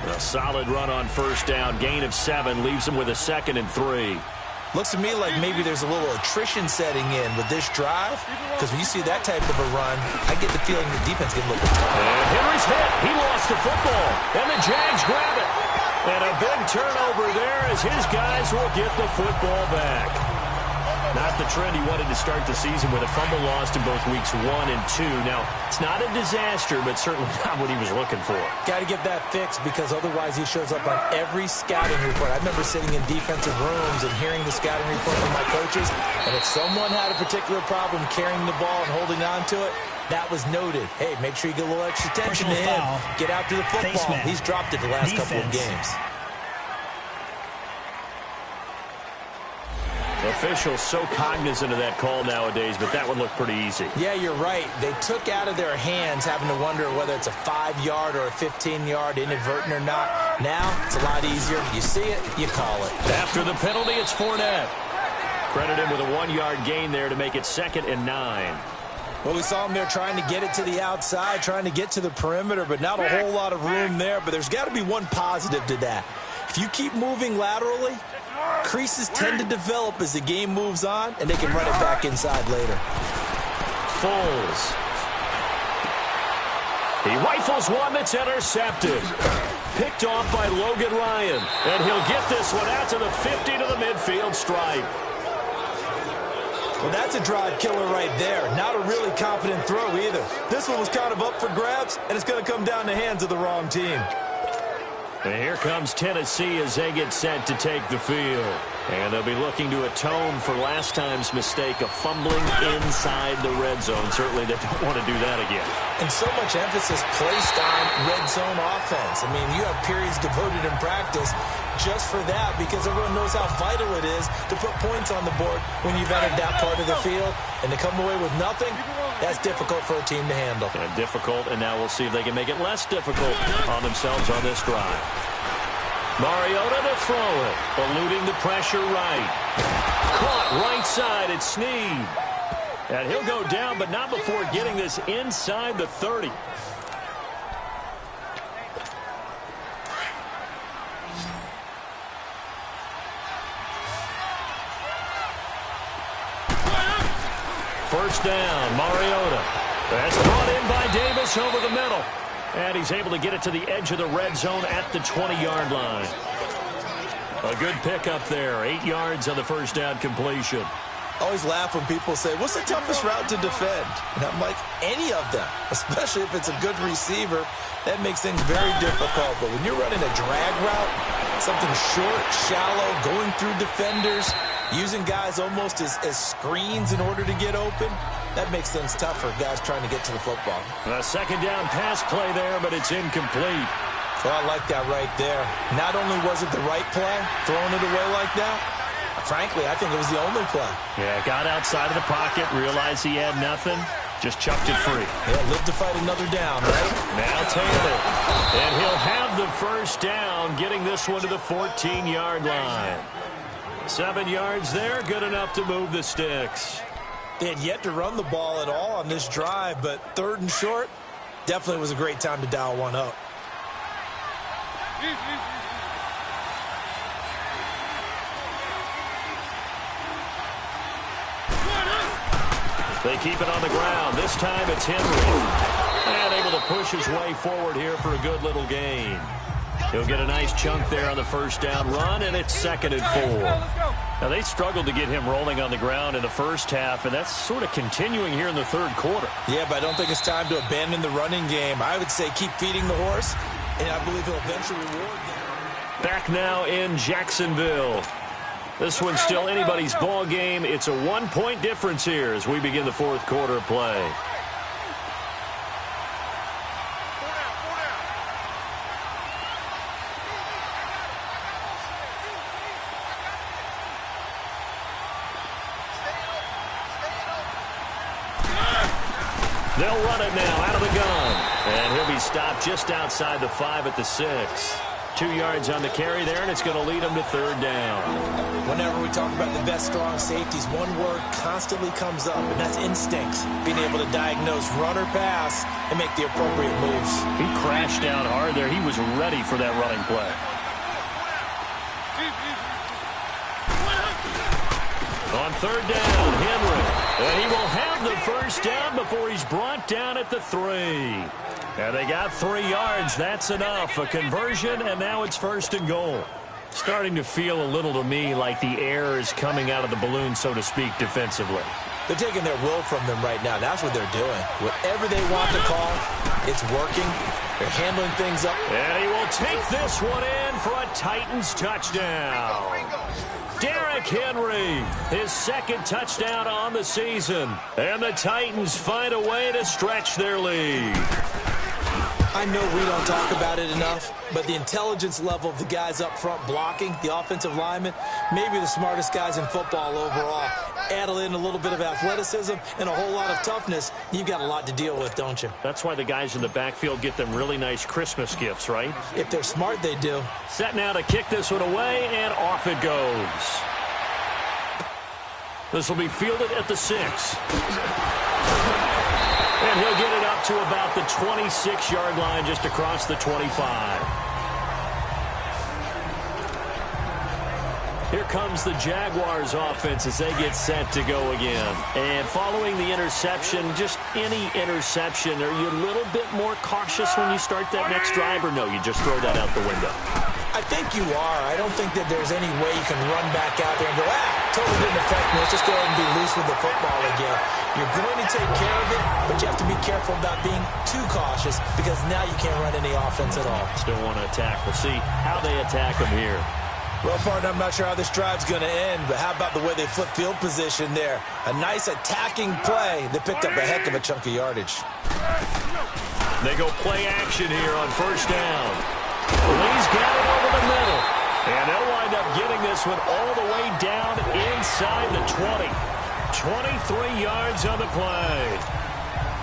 A solid run on first down. Gain of 7 leaves him with a 2nd and 3. Looks to me like maybe there's a little attrition setting in with this drive, because when you see that type of a run, I get the feeling the defense can look tired. And Henry's hit. He lost the football. And the Jags grab it. And a big turnover there as his guys will get the football back. Not the trend he wanted to start the season with. A fumble lost in both weeks 1 and 2. Now, it's not a disaster, but certainly not what he was looking for. Got to get that fixed, because otherwise he shows up on every scouting report. I remember sitting in defensive rooms and hearing the scouting report from my coaches, and if someone had a particular problem carrying the ball and holding on to it, that was noted. Hey, make sure you get a little extra attention to him. Get after the football. He's dropped it the last couple of games. Officials so cognizant of that call nowadays, but that would look pretty easy. Yeah, you're right. They took out of their hands having to wonder whether it's a 5-yard or a 15-yard, inadvertent or not. Now, it's a lot easier. You see it, you call it. After the penalty, it's Fournette. Credit him with a 1-yard gain there to make it 2nd and 9. Well, we saw him there trying to get it to the outside, trying to get to the perimeter, but not a whole lot of room there. But there's got to be one positive to that. If you keep moving laterally, creases tend to develop as the game moves on, and they can run it back inside later. Foles. He rifles one that's intercepted. Picked off by Logan Ryan. And he'll get this one out to the 50 to the midfield stripe. Well, that's a drive killer right there. Not a really confident throw either. This one was kind of up for grabs, and it's going to come down the hands of the wrong team. And here comes Tennessee as they get set to take the field. And they'll be looking to atone for last time's mistake of fumbling inside the red zone. Certainly they don't want to do that again. And so much emphasis placed on red zone offense. I mean, you have periods devoted in practice just for that, because everyone knows how vital it is to put points on the board when you've entered that part of the field. And to come away with nothing, that's difficult for a team to handle. And difficult, and now we'll see if they can make it less difficult on themselves on this drive. Mariota to throw it, eluding the pressure right. Caught right side, it's Snead. And he'll go down, but not before getting this inside the 30. First down, Mariota. That's brought in by Davis over the middle. And he's able to get it to the edge of the red zone at the 20-yard line. A good pickup there. 8 yards on the first down completion. I always laugh when people say, what's the toughest route to defend? And I'm like, any of them, especially if it's a good receiver. That makes things very difficult. But when you're running a drag route, something short, shallow, going through defenders, using guys almost as screens in order to get open, That makes things tough for guys trying to get to the football. A second down pass play there, but it's incomplete. So I like that right there. Not only was it the right play, throwing it away like that, frankly, I think it was the only play. Yeah, got outside of the pocket, realized he had nothing, just chucked it free. Yeah, live to fight another down, right? Now Taylor. And he'll have the first down, getting this one to the 14-yard line. 7 yards there, good enough to move the sticks. They had yet to run the ball at all on this drive, but 3rd and short, definitely was a great time to dial one up. They keep it on the ground. This time it's Henry. And able to push his way forward here for a good little gain. He'll get a nice chunk there on the first down run, and it's 2nd and 4. Now, they struggled to get him rolling on the ground in the first half, and that's sort of continuing here in the 3rd quarter. Yeah, but I don't think it's time to abandon the running game. I would say keep feeding the horse, and I believe he'll eventually reward them. Back now in Jacksonville. This one's still anybody's ball game. It's a 1-point difference here as we begin the 4th quarter play. They'll run it now out of the gun. And he'll be stopped just outside the 5 at the 6. 2 yards on the carry there, and it's going to lead him to 3rd down. Whenever we talk about the best strong safeties, one word constantly comes up, and that's instincts. Being able to diagnose run or pass and make the appropriate moves. He crashed down hard there. He was ready for that running play. On 3rd down, Henry. And he will have the first down before he's brought down at the 3. And they got 3 yards. That's enough. A conversion, and now it's 1st and goal. Starting to feel a little to me like the air is coming out of the balloon, so to speak, defensively. They're taking their will from them right now. That's what they're doing. Whatever they want to call, it's working. They're handling things up. And he will take this one in for a Titans touchdown. Derrick Henry, his 2nd touchdown on the season. And the Titans find a way to stretch their lead. I know we don't talk about it enough, but the intelligence level of the guys up front blocking, the offensive linemen, maybe the smartest guys in football overall. Add in a little bit of athleticism and a whole lot of toughness, you've got a lot to deal with, don't you? That's why the guys in the backfield get them really nice Christmas gifts, right? If they're smart, they do. Set now to kick this one away, and off it goes. This will be fielded at the 6. And he'll get it up to about the 26-yard line, just across the 25. Here comes the Jaguars offense as they get set to go again. And following the interception, just any interception, are you a little bit more cautious when you start that next drive, or no, you just throw that out the window? I think you are. I don't think that there's any way you can run back out there and go, totally didn't affect me. Let's just go ahead and be loose with the football again. You're going to take care of it, but you have to be careful about being too cautious because now you can't run any offense at all. Still want to attack. We'll see how they attack them here. Well, partner, I'm not sure how this drive's going to end, but how about the way they flip field position there? A nice attacking play. They picked up a heck of a chunk of yardage. They go play action here on 1st down. Lee's got it over the middle. And they'll wind up getting this one all the way down inside the 20. 23 yards on the play.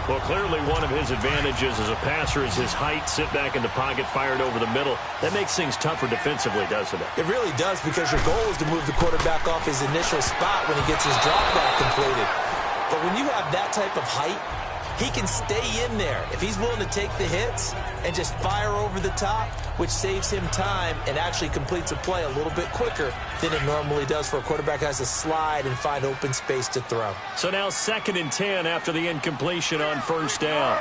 Well, clearly one of his advantages as a passer is his height. Sit back in the pocket, fired over the middle. That makes things tougher defensively, doesn't it? It really does, because your goal is to move the quarterback off his initial spot when he gets his drop back completed. But when you have that type of height, he can stay in there if he's willing to take the hits and just fire over the top, which saves him time and actually completes a play a little bit quicker than it normally does for a quarterback who has to slide and find open space to throw. So now 2nd and 10 after the incompletion on 1st down.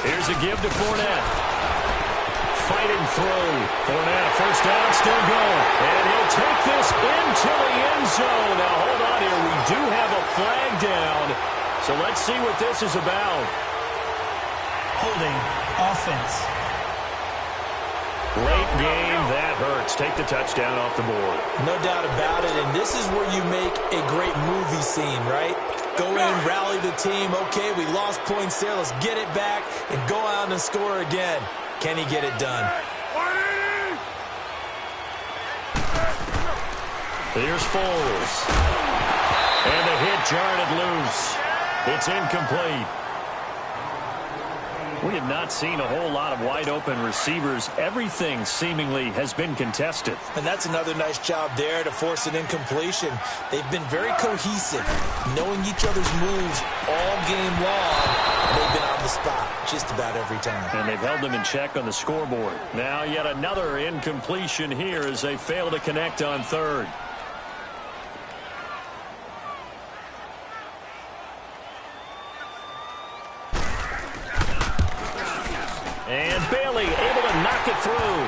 Here's a give to Fournette. Fighting through. Fournette, 1st down, still going. And he'll take this into the end zone. Now hold on here. We do have a flag down. So let's see what this is about. Holding offense. Late game, that hurts. Take the touchdown off the board. No doubt about it, and this is where you make a great movie scene, right? Go in, rally the team. Okay, we lost points there. Let's get it back and go out and score again. Can he get it done? Here's Foles. And the hit jarred it loose. It's incomplete. We have not seen a whole lot of wide-open receivers. Everything seemingly has been contested. And that's another nice job there to force an incompletion. They've been very cohesive, knowing each other's moves all game long, and they've been on the spot just about every time. And they've held them in check on the scoreboard. Now yet another incompletion here as they fail to connect on third. And Bailey able to knock it through.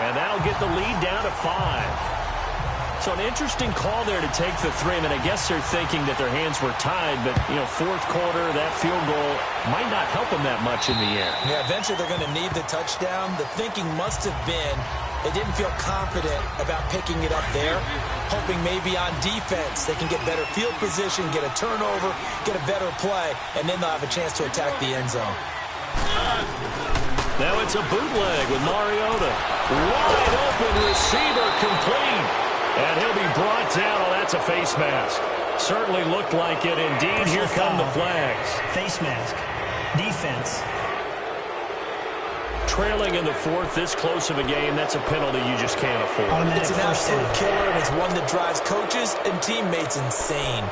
And that'll get the lead down to 5. So an interesting call there to take the 3. I mean, I guess they're thinking that their hands were tied, but, you know, fourth quarter, that field goal might not help them that much in the end. Yeah, eventually they're going to need the touchdown. The thinking must have been they didn't feel confident about picking it up there, hoping maybe on defense they can get better field position, get a turnover, get a better play, and then they'll have a chance to attack the end zone. Now it's a bootleg with Mariota. Wide open receiver complete. And he'll be brought down. Oh, that's a face mask. Certainly looked like it indeed. Here come the flags. Face mask. Defense. Trailing in the fourth, this close of a game, that's a penalty you just can't afford. It's an absolute killer, and it's one that drives coaches and teammates insane.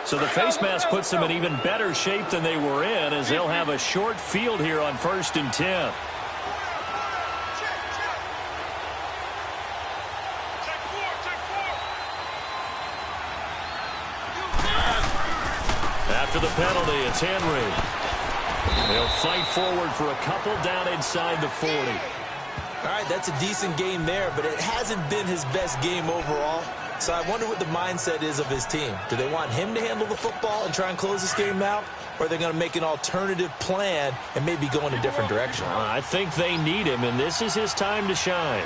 So the face mask puts them in even better shape than they were in, as they'll have a short field here on 1st and 10. After the penalty, it's Henry. They'll fight forward for a couple down inside the 40. All right, that's a decent game there, but it hasn't been his best game overall. So I wonder what the mindset is of his team. Do they want him to handle the football and try and close this game out? Or are they going to make an alternative plan and maybe go in a different direction? I think they need him, and this is his time to shine.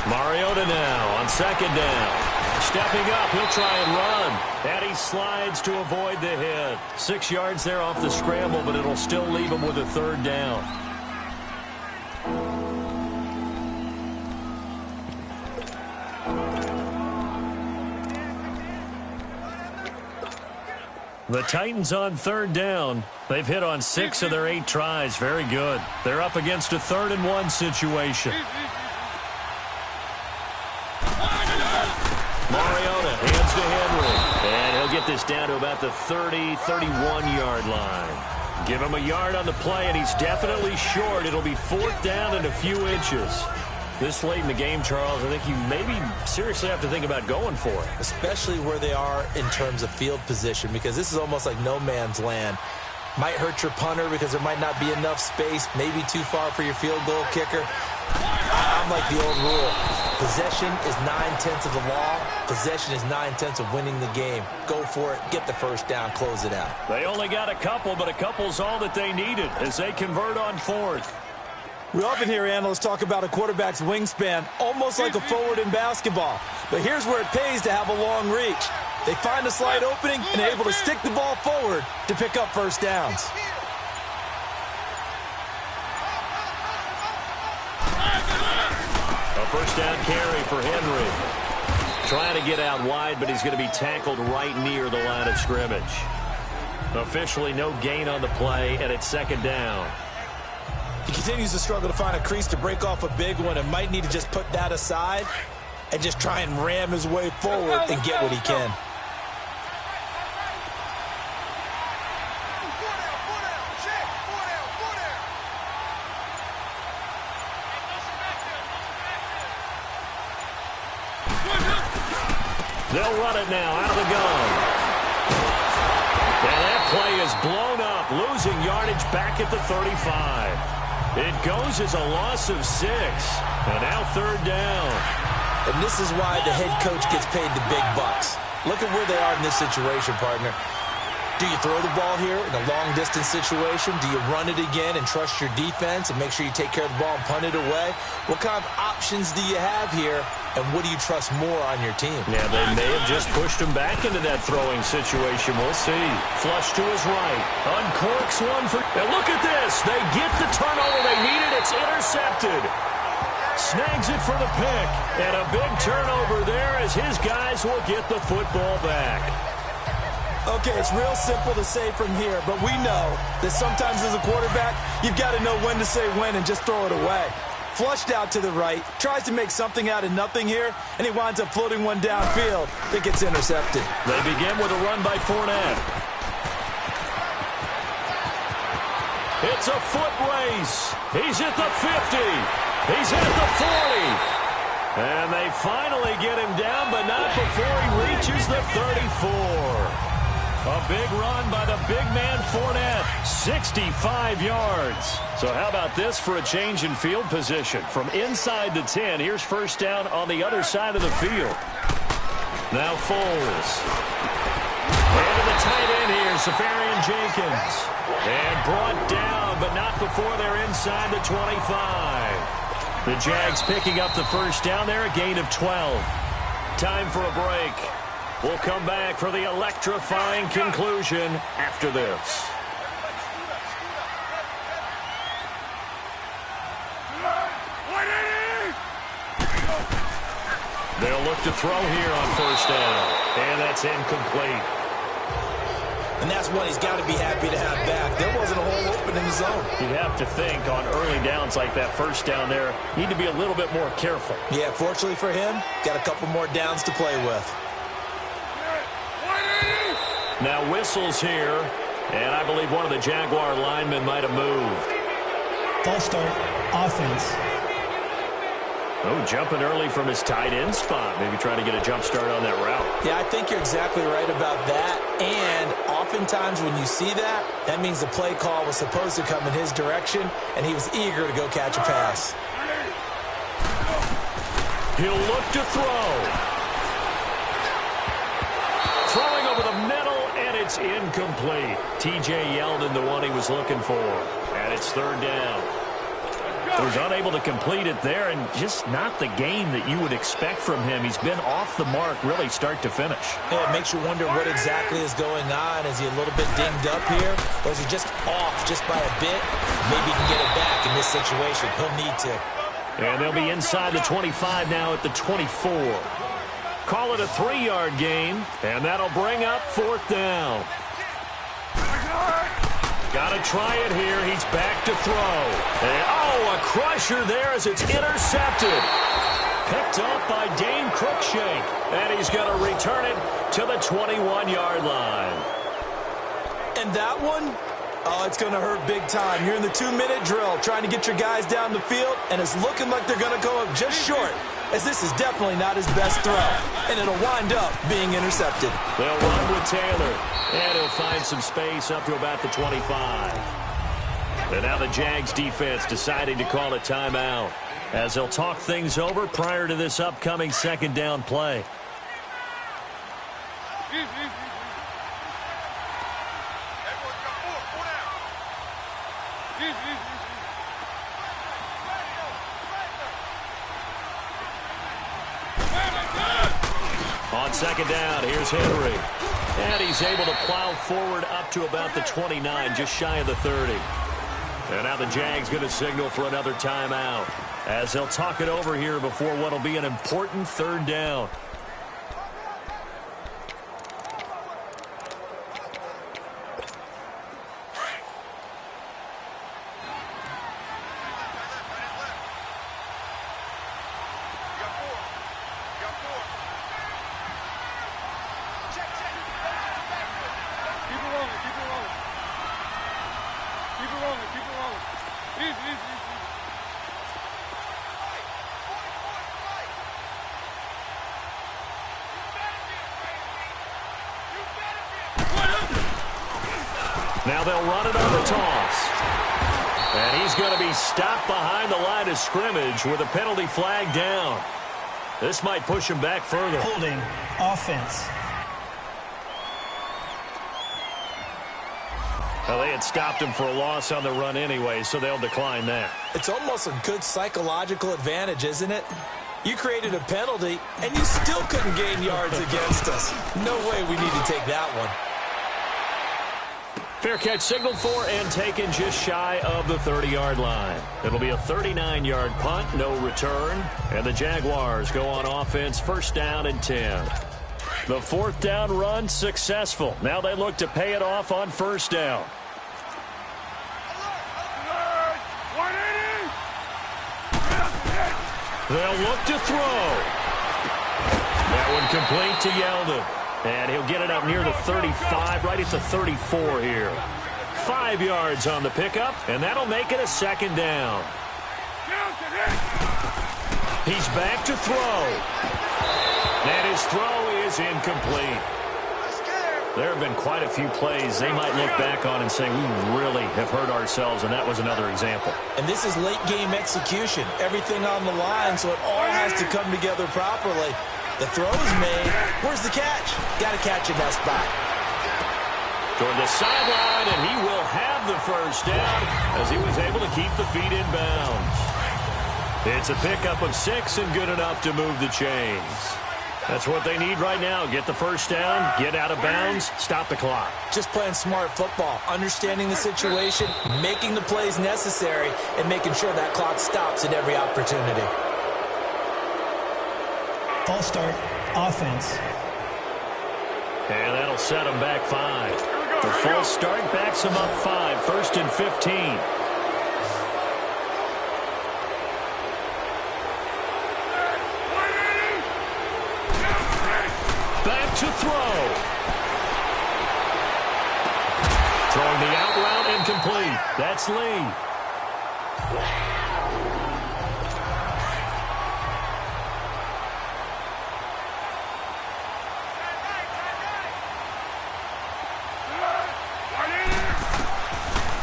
Mariota now on 2nd down. Stepping up, he'll try and run. And he slides to avoid the hit. 6 yards there off the scramble, but it'll still leave him with a 3rd down. The Titans on 3rd down. They've hit on 6 of their 8 tries. Very good. They're up against a 3rd and 1 situation. Mariota hands to Henry. And he'll get this down to about the 30, 31-yard line. Give him a yard on the play, and he's definitely short. It'll be 4th down and a few inches. This late in the game, Charles, I think you maybe seriously have to think about going for it. Especially where they are in terms of field position, because this is almost like no man's land. Might hurt your punter because there might not be enough space, maybe too far for your field goal kicker. I'm like the old rule. Possession is 9/10 of the law. Possession is 9/10 of winning the game. Go for it. Get the 1st down. Close it out. They only got a couple, but a couple's all that they needed as they convert on 4th. We often hear analysts talk about a quarterback's wingspan, almost like a forward in basketball. But here's where it pays to have a long reach. They find a slight opening and are able to stick the ball forward to pick up 1st downs. A 1st down carry for Henry. Trying to get out wide, but he's going to be tackled right near the line of scrimmage. Officially no gain on the play, and it's 2nd down. He continues to struggle to find a crease to break off a big one and might need to just put that aside and just try and ram his way forward and get what he can. They'll run it now out of the gun. And that play is blown up, losing yardage back at the 35. It goes as a loss of 6. And now 3rd down. And this is why the head coach gets paid the big bucks. Look at where they are in this situation, partner. Do you throw the ball here in a long-distance situation? Do you run it again and trust your defense and make sure you take care of the ball and punt it away? What kind of options do you have here, and what do you trust more on your team? Yeah, they may have just pushed him back into that throwing situation. We'll see. Flush to his right. Uncorks one for... And look at this. They get the turnover they needed. It's intercepted. Snags it for the pick. And a big turnover there as his guys will get the football back. Okay, it's real simple to say from here, but we know that sometimes as a quarterback, you've got to know when to say when and just throw it away. Flushed out to the right, tries to make something out of nothing here, and he winds up floating one downfield that gets intercepted. They begin with a run by Fournette. It's a foot race. He's at the 50. He's at the 40. And they finally get him down, but not before he reaches the 34. A big run by the big man Fournette, 65 yards. So how about this for a change in field position? From inside the 10, here's first down on the other side of the field. Now Foles. And to the tight end here, Safarian Jenkins. And brought down, but not before they're inside the 25. The Jags picking up the first down there, a gain of 12. Time for a break. We'll come back for the electrifying conclusion after this. They'll look to throw here on first down. And that's incomplete. And that's one he's got to be happy to have back. There wasn't a hole open in the zone. You'd have to think on early downs like that first down there, need to be a little bit more careful. Yeah, fortunately for him, got a couple more downs to play with. Now whistles here, and I believe one of the Jaguar linemen might have moved. False start, offense. Oh, jumping early from his tight end spot. Maybe trying to get a jump start on that route. Yeah, I think you're exactly right about that. And oftentimes when you see that, that means the play call was supposed to come in his direction, and he was eager to go catch a pass. He'll look to throw. Throwing over the middle, and it's incomplete. TJ Yeldon, the one he was looking for. And it's third down. He was unable to complete it there, and just not the game that you would expect from him. He's been off the mark really start to finish. Yeah, it makes you wonder what exactly is going on. Is he a little bit dinged up here, or is he just off just by a bit? Maybe he can get it back in this situation. He'll need to. And they'll be inside the 25 now at the 24. Call it a 3-yard gain, and that'll bring up fourth down. Got to try it here. He's back to throw. And, a crusher there as it's intercepted. Picked up by Dane Cruikshank. And he's going to return it to the 21-yard line. And that one, it's going to hurt big time. You're in the 2-minute drill trying to get your guys down the field, and it's looking like they're going to go up just short, as this is definitely not his best throw. And it'll wind up being intercepted. They'll run with Taylor. And he'll find some space up to about the 25. And now the Jags defense deciding to call a timeout as they'll talk things over prior to this upcoming second down play. On second down, here's Henry. And he's able to plow forward up to about the 29, just shy of the 30. And now the Jags going to signal for another timeout as they'll talk it over here before what will be an important third down. Now they'll run it on the toss. And he's going to be stopped behind the line of scrimmage with a penalty flag down. This might push him back further. Holding, offense. Well, they had stopped him for a loss on the run anyway, so they'll decline that. It's almost a good psychological advantage, isn't it? You created a penalty, and you still couldn't gain yards against us. No way we need to take that one. Fair catch signaled for and taken just shy of the 30-yard line. It'll be a 39-yard punt, no return. And the Jaguars go on offense, first down and 10. The fourth down run successful. Now they look to pay it off on first down. They'll look to throw. That one complete to Yeldon. And he'll get it up near the 35, right at the 34 here. 5 yards on the pickup, and that'll make it a second down. He's back to throw. And his throw is incomplete. There have been quite a few plays they might look back on and say, we really have hurt ourselves, and that was another example. And this is late-game execution. Everything on the line, so it all has to come together properly. The throw is made. Where's the catch? Got to catch in that spot. Toward the sideline, and he will have the first down as he was able to keep the feet in bounds. It's a pickup of 6 and good enough to move the chains. That's what they need right now. Get the first down, get out of bounds, stop the clock. Just playing smart football, understanding the situation, making the plays necessary, and making sure that clock stops at every opportunity. False start, offense. And that'll set them back 5. The false start backs them up 5, first and 15. Back to throw. Throwing the out route incomplete. That's Lee.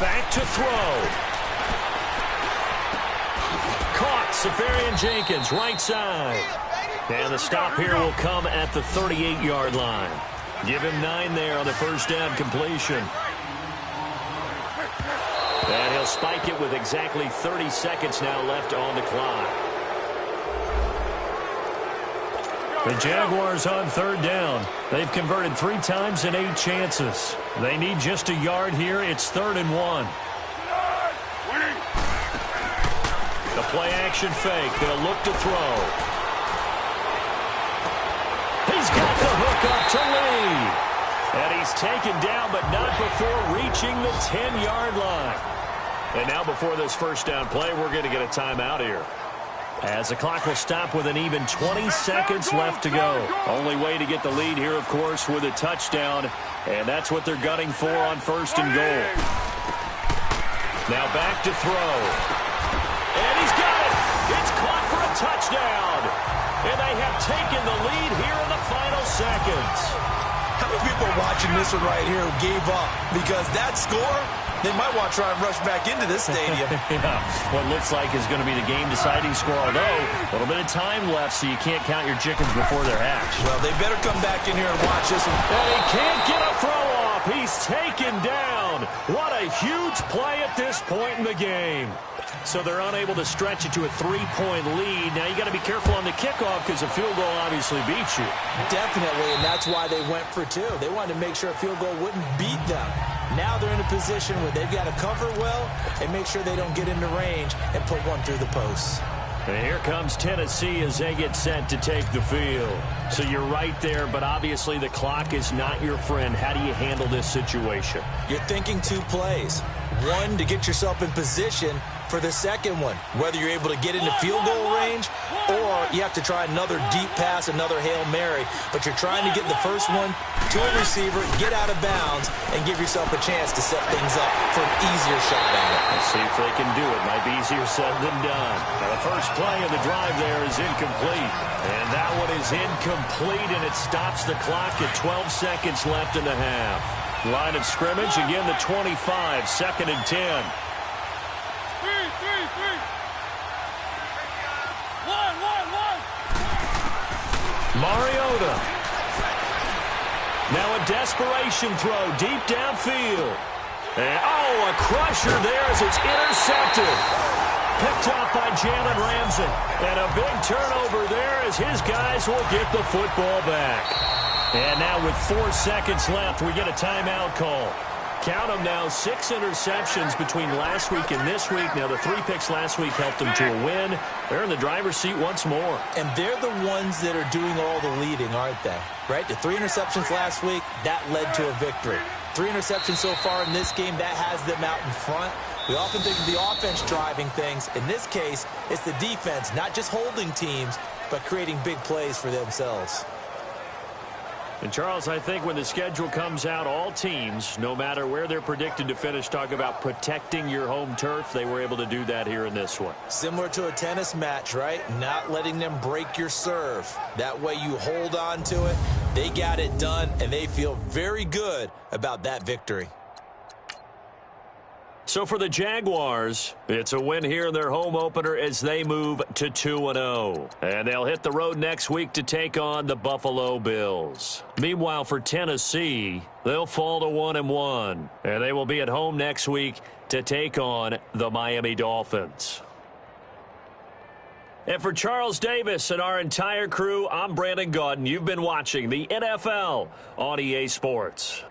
Back to throw. Caught. Safarian Jenkins, right side. And the stop here will come at the 38-yard line. Give him 9 there on the first down completion. And he'll spike it with exactly 30 seconds now left on the clock. The Jaguars on third down. They've converted 3 times in 8 chances. They need just a yard here. It's 3rd and 1. The play action fake. They'll look to throw. He's got the hook up to Lee. And he's taken down, but not before reaching the 10-yard line. And now before this first down play, we're going to get a timeout here, as the clock will stop with an even 20 seconds left to go. Only way to get the lead here, of course, with a touchdown. And that's what they're gunning for on first and goal. Now back to throw. And he's got it. It's caught for a touchdown. And they have taken the lead here in the final seconds. How many people are watching this one right here who gave up? Because that score, they might want to try and rush back into this stadium. Yeah, what looks like is going to be the game-deciding score, although a little bit of time left, so you can't count your chickens before they're hatched. Well, they better come back in here and watch this one. And he can't get a throw off. He's taken down. What a huge play at this point in the game. So they're unable to stretch it to a 3-point lead. Now you got to be careful on the kickoff because a field goal obviously beats you. Definitely, and that's why they went for 2. They wanted to make sure a field goal wouldn't beat them. Now they're in a position where they've got to cover well and make sure they don't get into range and put one through the posts. And here comes Tennessee as they get set to take the field. So you're right there, but obviously the clock is not your friend. How do you handle this situation? You're thinking 2 plays. One, to get yourself in position for the second one, whether you're able to get into field goal range or you have to try another deep pass, another Hail Mary, but you're trying to get the first one to a receiver, get out of bounds, and give yourself a chance to set things up for an easier shot at it. Let's see if they can do it. Might be easier said than done. Now the first play of the drive there is incomplete. And that one is incomplete, and it stops the clock at 12 seconds left in the half. Line of scrimmage, again the 25, 2nd and 10. Mariota. Now a desperation throw deep downfield. And, oh, a crusher there as it's intercepted. Picked off by Jalen Ramsey. And a big turnover there as his guys will get the football back. And now with 4 seconds left, we get a timeout call. Count them now, 6 interceptions between last week and this week. Now, the 3 picks last week helped them to a win. They're in the driver's seat once more. And they're the ones that are doing all the leading, aren't they? Right? The 3 interceptions last week, that led to a victory. 3 interceptions so far in this game, that has them out in front. We often think of the offense driving things. In this case, it's the defense, not just holding teams, but creating big plays for themselves. And, Charles, I think when the schedule comes out, all teams, no matter where they're predicted to finish, talk about protecting your home turf. They were able to do that here in this one. Similar to a tennis match, right? Not letting them break your serve. That way you hold on to it. They got it done, and they feel very good about that victory. So for the Jaguars, it's a win here in their home opener as they move to 2-0. And they'll hit the road next week to take on the Buffalo Bills. Meanwhile, for Tennessee, they'll fall to 1-1. And they will be at home next week to take on the Miami Dolphins. And for Charles Davis and our entire crew, I'm Brandon Gaudin. You've been watching the NFL on EA Sports.